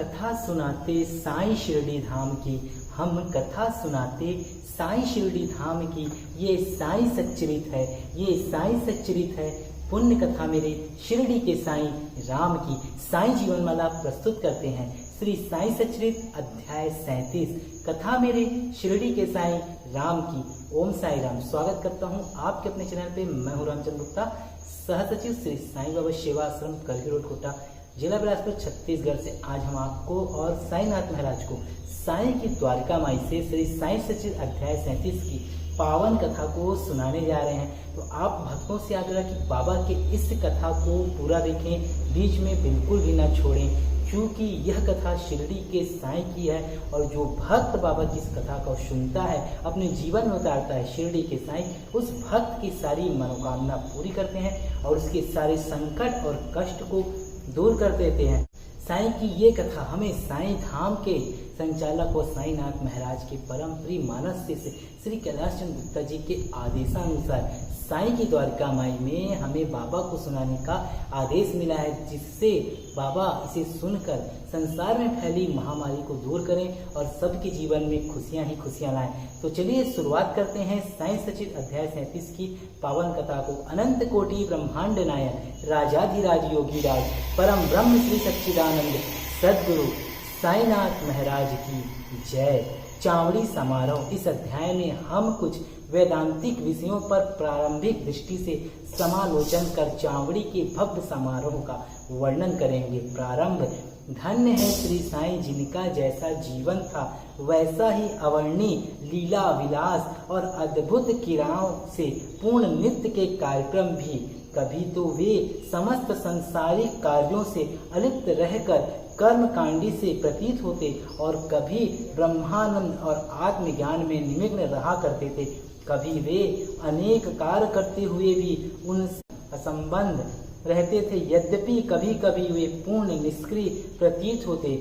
कथा सुनाते साईं शिरडी धाम की, हम कथा सुनाते साईं शिरडी धाम की। ये साईं सच्चरित है, ये साईं सच्चरित है, पुण्य कथा मेरे शिरडी के साईं राम की। साईं जीवनमाला प्रस्तुत करते हैं श्री साईं सच्चरित अध्याय 37, कथा मेरे शिरडी के साईं राम की। ओम साई राम। स्वागत करता हूँ आपके अपने चैनल पे। मैं हूँ रामचंद्र गुप्ता, सह सचिव श्री साईं बाबा सेवा आश्रम कलकी रोड कोटा, जिला बिलासपुर, छत्तीसगढ़ से। आज हम आपको और साईनाथ महाराज को साईं की द्वारका माई से श्री साईं सच्चरित अध्याय 37 की पावन कथा को सुनाने जा रहे हैं। तो आप भक्तों से आग्रह कि बाबा के इस कथा को पूरा देखें, बीच में बिल्कुल भी ना छोड़ें, क्योंकि यह कथा शिरडी के साईं की है। और जो भक्त बाबा की इस कथा को सुनता है, अपने जीवन में उतारता है, शिरडी के साईं उस भक्त की सारी मनोकामना पूरी करते हैं और उसके सारे संकट और कष्ट को दूर कर देते हैं। साईं की ये कथा हमें साईं धाम के संचालक व साईनाथ महाराज के परम प्रिय मानस से श्री कैलाश चंद्र गुप्ता जी के आदेशानुसार साईं की द्वारका माई में हमें बाबा को सुनाने का आदेश मिला है, जिससे बाबा इसे सुनकर संसार में फैली महामारी को दूर करें और सबके जीवन में खुशियां ही खुशियां लाएं। तो चलिए शुरुआत करते हैं साईं सच्चरित अध्याय 37 की पावन कथा को। अनंत कोटि ब्रह्मांड नायक राजाधिराज योगी राज परम ब्रह्म श्री सच्चिदानंद सद्गुरु साईनाथ महाराज की जय। चावड़ी समारोह। इस अध्याय में हम कुछ वेदांतिक विषयों पर प्रारंभिक दृष्टि से समालोचन कर चावड़ी के भव्य समारोह का वर्णन करेंगे। प्रारंभ। धन्य है श्री साईं, जिनका जैसा जीवन था वैसा ही अवर्णीय लीला विलास और अद्भुत क्रियाओं से पूर्ण नित्य के कार्यक्रम भी। कभी तो वे समस्त संसारिक कार्यों से अलिप्त रहकर कर्मकांडी से प्रतीत होते और कभी ब्रह्मानंद और आत्मज्ञान में निमग्न रहा करते थे। कभी वे अनेक कार्य करते हुए भी उनसे असंबंध रहते थे। यद्यपि कभी कभी वे पूर्ण निष्क्रिय प्रतीत होते,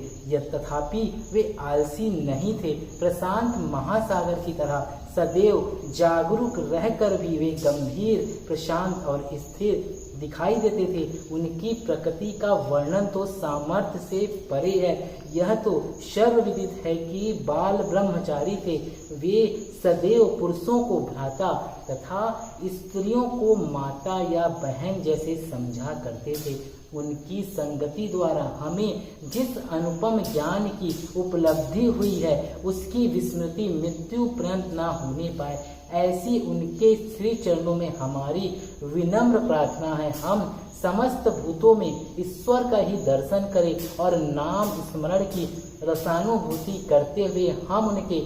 तथापि वे आलसी नहीं थे। प्रशांत महासागर की तरह सदैव जागरूक रहकर भी वे गंभीर, प्रशांत और स्थिर दिखाई देते थे। उनकी प्रकृति का वर्णन तो सामर्थ्य से परे है। यह तो सर्वविदित है कि बाल ब्रह्मचारी थे। वे सदैव पुरुषों को भ्राता तथा स्त्रियों को माता या बहन जैसे समझा करते थे। उनकी संगति द्वारा हमें जिस अनुपम ज्ञान की उपलब्धि हुई है, उसकी विस्मृति मृत्यु पर्यंत न होने पाए, ऐसी उनके श्री चरणों में हमारी विनम्र प्रार्थना है। हम समस्त भूतों में ईश्वर का ही दर्शन करें और नाम स्मरण की रसानुभूति करते हुए हम उनके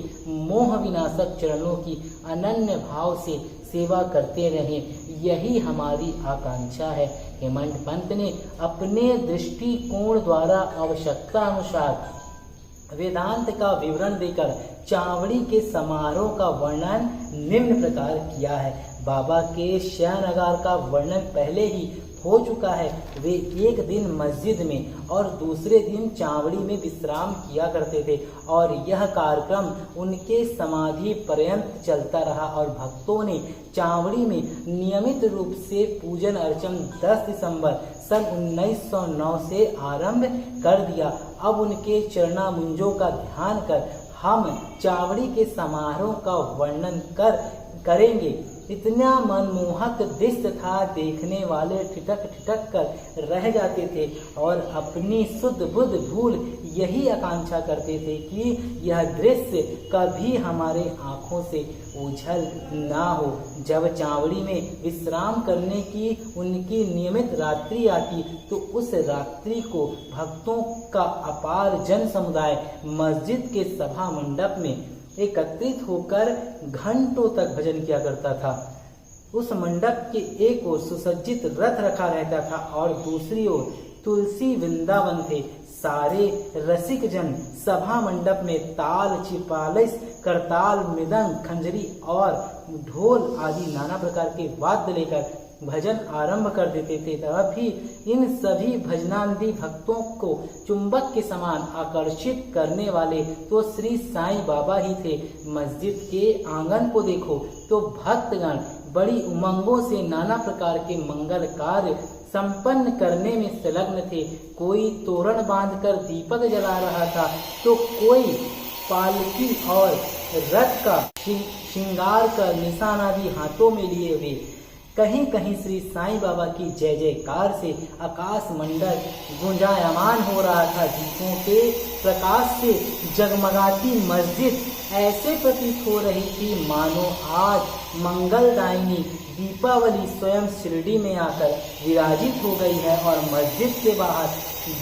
मोह विनाशक चरणों की अनन्य भाव से सेवा करते रहें। यही हमारी आकांक्षा है। हेमंत पंत ने अपने दृष्टिकोण द्वारा आवश्यकता अनुसार वेदांत का विवरण देकर चावड़ी के समारोह का वर्णन निम्न प्रकार किया है। बाबा के शयनागार का वर्णन पहले ही हो चुका है। वे एक दिन मस्जिद में और दूसरे दिन चावड़ी में विश्राम किया करते थे और यह कार्यक्रम उनके समाधि पर्यंत चलता रहा और भक्तों ने चावड़ी में नियमित रूप से पूजन अर्चन 10 दिसंबर सन 1909 से आरंभ कर दिया। अब उनके चरणामुंजों का ध्यान कर हम चावड़ी के समारोह का वर्णन करेंगे। इतना मनमोहक दृश्य था, देखने वाले ठिठक ठिठक कर रह जाते थे और अपनी शुद्ध बुद्ध भूल यही आकांक्षा करते थे कि यह दृश्य कभी हमारे आँखों से ओझल ना हो। जब चावड़ी में विश्राम करने की उनकी नियमित रात्रि आती, तो उस रात्रि को भक्तों का अपार जन समुदाय मस्जिद के सभा मंडप में एकत्रित होकर घंटों तक भजन किया करता था। उस मंडप के एक ओर सुसज्जित रथ रखा रहता था और दूसरी ओर तुलसी वृंदावन थे। सारे रसिक जन सभा मंडप में ताल, चिपालिस, करताल, मृदंग, खंजरी और ढोल आदि नाना प्रकार के वाद्य लेकर भजन आरंभ कर देते थे। तभी इन सभी भजनांधी भक्तों को चुंबक के समान आकर्षित करने वाले तो श्री साईं बाबा ही थे। मस्जिद के आंगन को देखो तो भक्तगण बड़ी उमंगों से नाना प्रकार के मंगल कार्य संपन्न करने में संलग्न थे। कोई तोरण बांधकर दीपक जला रहा था तो कोई पालकी और रथ का श्रृंगार कर निशान आदि हाथों में लिए हुए। कहीं कहीं श्री साईं बाबा की जय जयकार से आकाश मंडल गुंजायमान हो रहा था। दीपों के प्रकाश से जगमगाती मस्जिद ऐसे प्रतीत हो रही थी मानो आज मंगलदायिनी दीपावली स्वयं शिरडी में आकर विराजित हो गई है। और मस्जिद के बाहर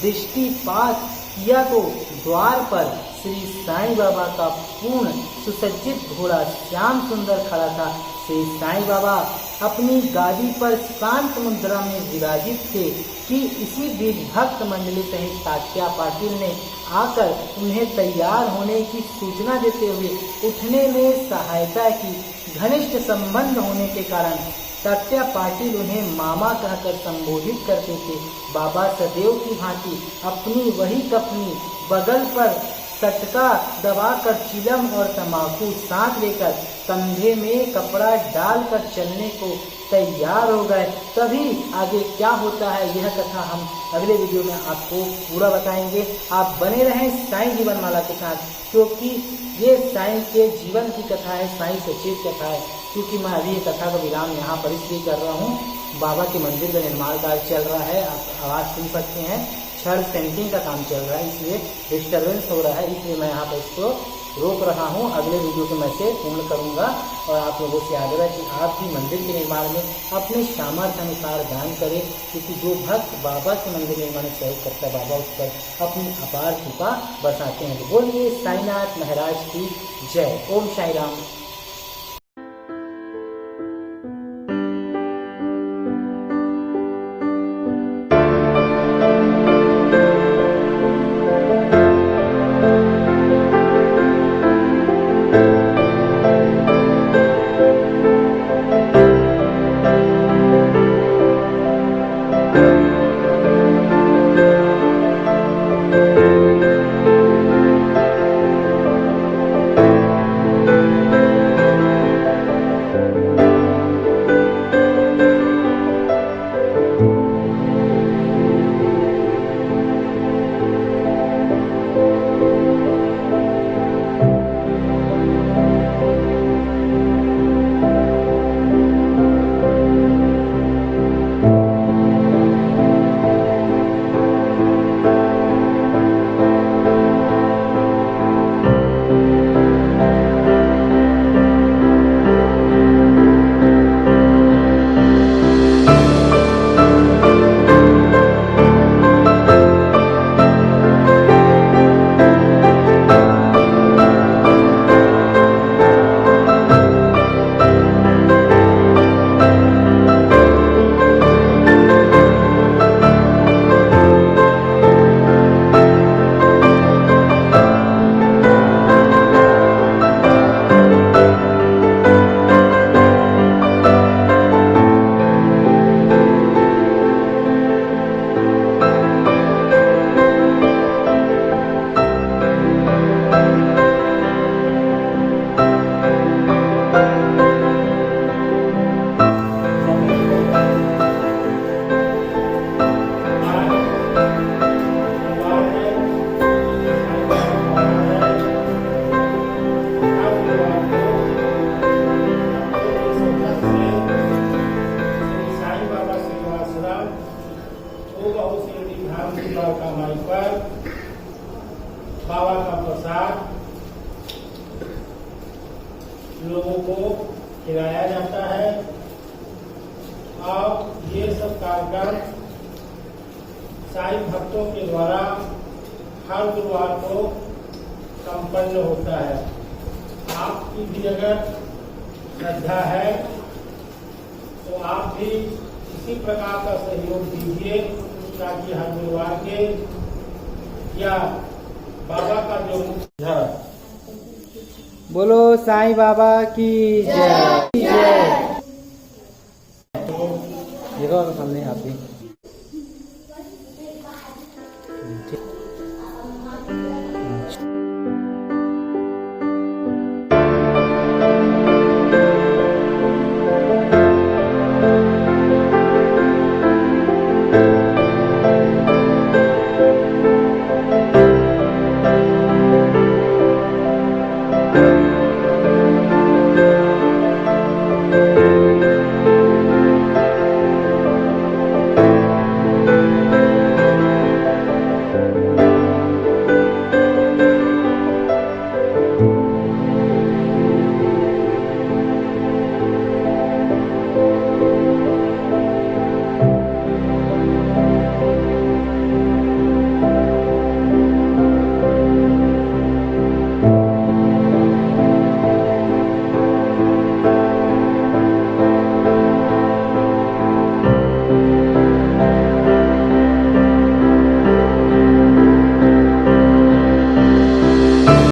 दृष्टिपात किया तो द्वार पर श्री साईं बाबा का पूर्ण सुसज्जित घोड़ा श्याम सुंदर खड़ा था। श्री साईं बाबा अपनी गाड़ी पर शांत मुद्रा में विराजित थे कि इसी बीच भक्त मंडली सहित तात्या पाटिल ने आकर उन्हें तैयार होने की सूचना देते हुए उठने में सहायता की। घनिष्ठ संबंध होने के कारण तात्या पाटिल उन्हें मामा कहकर संबोधित करते थे। बाबा सदैव की भांति अपनी वही कपनी बगल पर सटका दबाकर चिलम और तम्बाकू साथ लेकर कंधे में कपड़ा डालकर चलने को तैयार हो गए। तभी आगे क्या होता है यह कथा हम अगले वीडियो में आपको पूरा बताएंगे। आप बने रहें साईं जीवन माला के साथ, क्योंकि ये साईं के जीवन की कथा है, साईं सचेत कथा है। क्योंकि मैं अभी ये कथा का विराम यहाँ पर इसलिए कर रहा हूँ, बाबा के मंदिर का निर्माण कार्य चल रहा है, आप आवाज़ सुन सकते हैं, छड़ सेंटिंग का काम चल रहा है, इसलिए डिस्टर्बेंस हो रहा है, इसलिए मैं यहाँ पर इसको रोक रहा हूँ। अगले वीडियो को मैं से पूर्ण करूँगा और आप लोगों से आग्रह कि आप भी मंदिर के निर्माण में अपने सामर्थ्य अनुसार दान करें, क्योंकि जो भक्त बाबा के मंदिर निर्माण में सहयोग करता है बाबा उस पर अपनी अपार कृपा बरसाते हैं। तो बोलिए साईनाथ महाराज की जय। ओम साई राम। बाबा का प्रसाद लोगों को खिलाया जाता है और ये सब कार्यक्रम साईं भक्तों के द्वारा हर गुरुवार को संपन्न होता है। आपकी भी अगर श्रद्धा है तो आप भी इसी प्रकार का सहयोग दीजिए ताकि हर गुरुवार के या बाबा का जो बोलो साईं बाबा की जय। जय। ये सामने आप भी